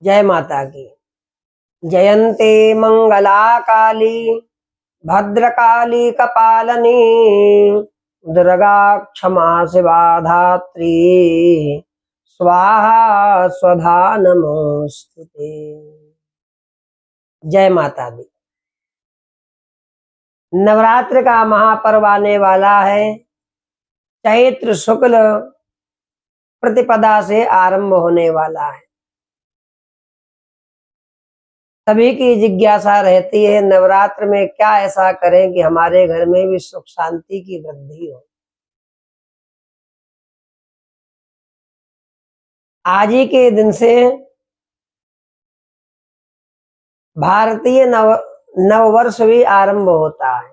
जय माता की। जयन्ते मंगला काली भद्रकाली कपालनी दुर्गा क्षमा शिवा धात्री स्वाहा स्वधा नमोस्तुते। जय माता दी। नवरात्र का महापर्व आने वाला है। चैत्र शुक्ल प्रतिपदा से आरंभ होने वाला है। सभी की जिज्ञासा रहती है नवरात्र में क्या ऐसा करें कि हमारे घर में भी सुख शांति की वृद्धि हो। आज ही के दिन से भारतीय नववर्ष भी आरंभ होता है।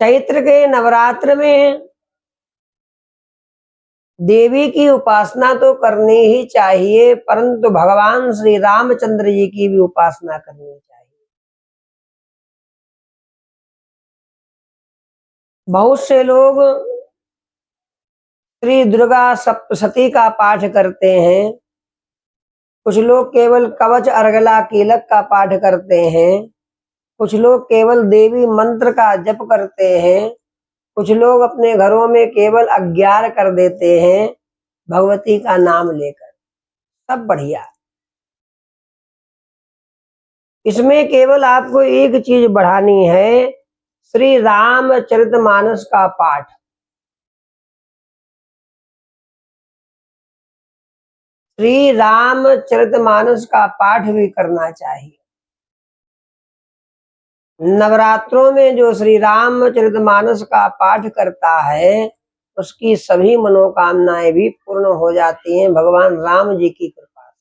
चैत्र के नवरात्र में देवी की उपासना तो करनी ही चाहिए, परंतु भगवान श्री रामचंद्र जी की भी उपासना करनी चाहिए। बहुत से लोग श्री दुर्गा सप्तशती का पाठ करते हैं, कुछ लोग केवल कवच अर्गला कीलक का पाठ करते हैं, कुछ लोग केवल देवी मंत्र का जप करते हैं, कुछ लोग अपने घरों में केवल 11 कर देते हैं भगवती का नाम लेकर। सब बढ़िया। इसमें केवल आपको एक चीज बढ़ानी है, श्री रामचरितमानस का पाठ। श्री रामचरितमानस का पाठ भी करना चाहिए। नवरात्रों में जो श्री रामचरितमानस का पाठ करता है उसकी सभी मनोकामनाएं भी पूर्ण हो जाती हैं भगवान राम जी की कृपा से।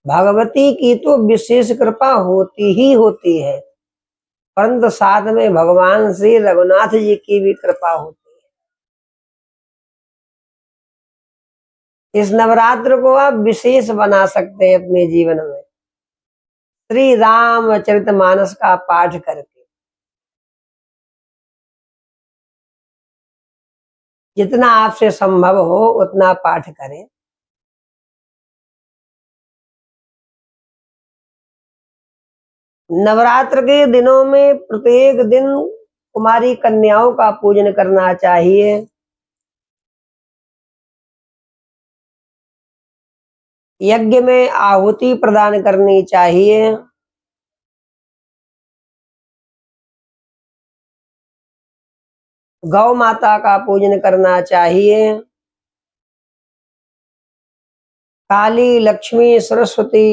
भगवती की तो विशेष कृपा होती ही होती है, परंतु साथ में भगवान श्री रघुनाथ जी की भी कृपा होती है। इस नवरात्र को आप विशेष बना सकते हैं अपने जीवन में श्री रामचरितमानस का पाठ करके। जितना आपसे संभव हो उतना पाठ करें। नवरात्र के दिनों में प्रत्येक दिन कुमारी कन्याओं का पूजन करना चाहिए। यज्ञ में आहुति प्रदान करनी चाहिए। गौ माता का पूजन करना चाहिए। काली, लक्ष्मी, सरस्वती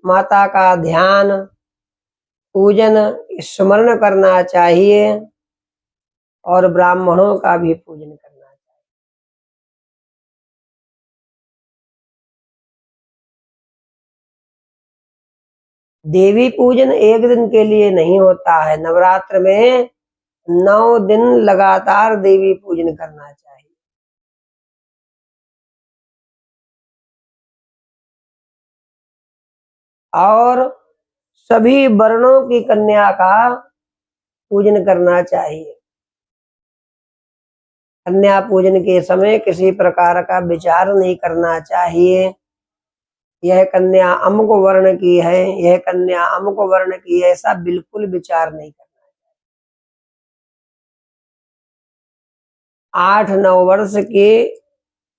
माता का ध्यान, पूजन, स्मरण करना चाहिए और ब्राह्मणों का भी पूजन करना चाहिए। देवी पूजन एक दिन के लिए नहीं होता है। नवरात्र में 9 दिन लगातार देवी पूजन करना चाहिए। और सभी वर्णों की कन्या का पूजन करना चाहिए। कन्या पूजन के समय किसी प्रकार का विचार नहीं करना चाहिए, यह कन्या अमुक वर्ण की है, यह कन्या अमुक वर्ण की है, ऐसा बिल्कुल विचार नहीं करना। 8-9 वर्ष के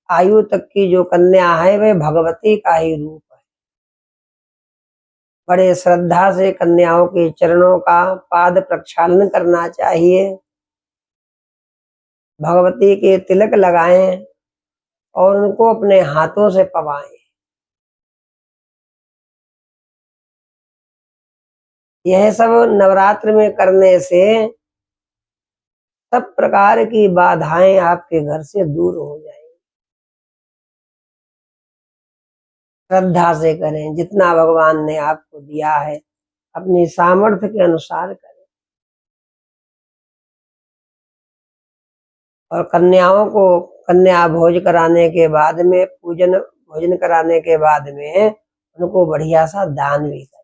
आयु तक की जो कन्या है वह भगवती का ही रूप है। बड़े श्रद्धा से कन्याओं के चरणों का पाद प्रक्षालन करना चाहिए, भगवती के तिलक लगाएं और उनको अपने हाथों से पवाएं। यह सब नवरात्र में करने से सब प्रकार की बाधाएं आपके घर से दूर हो जाएंगी। श्रद्धा से करें, जितना भगवान ने आपको दिया है अपनी सामर्थ्य के अनुसार करें। और कन्याओं को कन्या भोज कराने के बाद में भोजन कराने के बाद में उनको बढ़िया सा दान भी करें।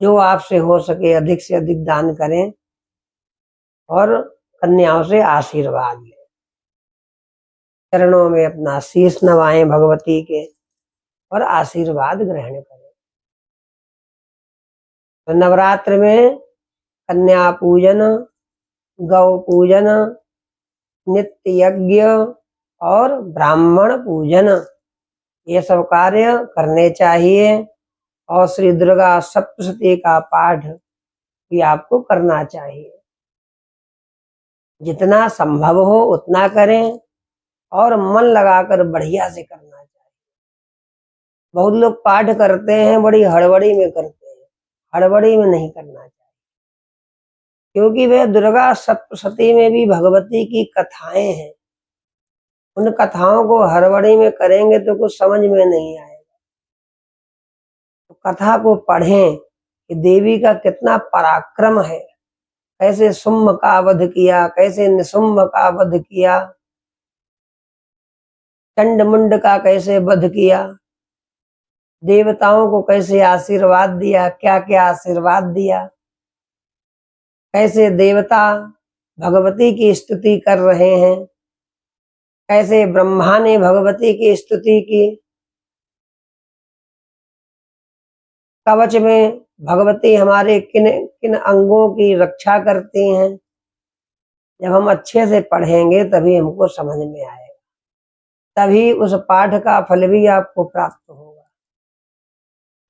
जो आपसे हो सके अधिक से अधिक दान करें। और कन्याओं से आशीर्वाद लें, चरणों में अपना शीश नवाएं भगवती के और आशीर्वाद ग्रहण करें। तो नवरात्र में कन्या पूजन, गौ पूजन, नित्य यज्ञ और ब्राह्मण पूजन, ये सब कार्य करने चाहिए। और श्री दुर्गा सप्तशती का पाठ भी आपको करना चाहिए। जितना संभव हो उतना करें और मन लगाकर बढ़िया से करना चाहिए। बहुत लोग पाठ करते हैं, बड़ी हड़बड़ी में करते हैं, हड़बड़ी में नहीं करना चाहिए, क्योंकि वह दुर्गा सप्तशती में भी भगवती की कथाएं हैं। उन कथाओं को हड़बड़ी में करेंगे तो कुछ समझ में नहीं आएगा। तो कथा को पढ़ें कि देवी का कितना पराक्रम है, कैसे शुंभ का वध किया, कैसे निशुंभ का वध किया, चंड मुंड का कैसे वध किया, देवताओं को कैसे आशीर्वाद दिया, क्या क्या आशीर्वाद दिया, कैसे देवता भगवती की स्तुति कर रहे हैं, कैसे ब्रह्मा ने भगवती की स्तुति की। कवच में भगवती हमारे किन किन अंगों की रक्षा करती हैं, जब हम अच्छे से पढ़ेंगे तभी हमको समझ में आएगा, तभी उस पाठ का फल भी आपको प्राप्त होगा।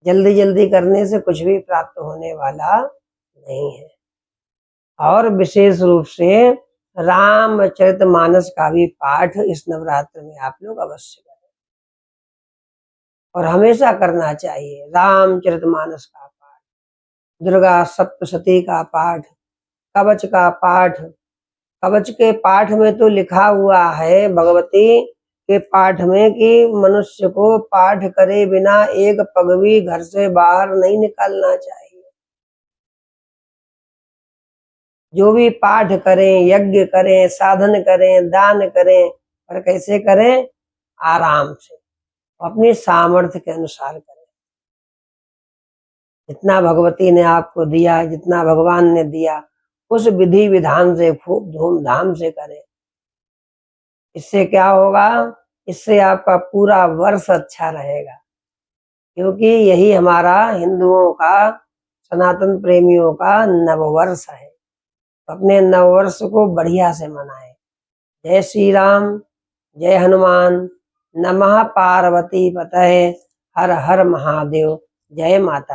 जल्दी जल्दी करने से कुछ भी प्राप्त होने वाला नहीं है। और विशेष रूप से रामचरितमानस का भी पाठ इस नवरात्र में आप लोग अवश्य करें और हमेशा करना चाहिए। रामचरितमानस का पाठ, दुर्गा सप्तशती का पाठ, कवच का पाठ। कवच के पाठ में तो लिखा हुआ है भगवती के पाठ में कि मनुष्य को पाठ करे बिना एक पग भी घर से बाहर नहीं निकालना चाहिए। जो भी पाठ करें, यज्ञ करें, साधन करें, दान करें, पर कैसे करें? आराम से, अपनी सामर्थ्य के अनुसार करें। जितना भगवती ने आपको दिया, जितना भगवान ने दिया, उस विधि विधान से खूब धूमधाम से करें। इससे क्या होगा? इससे आपका पूरा वर्ष अच्छा रहेगा, क्योंकि यही हमारा हिंदुओं का, सनातन प्रेमियों का नववर्ष है। अपने नववर्ष को बढ़िया से मनाएं। जय श्री राम, जय हनुमान, नमः पार्वती पतये, हर हर महादेव, जय माता दी।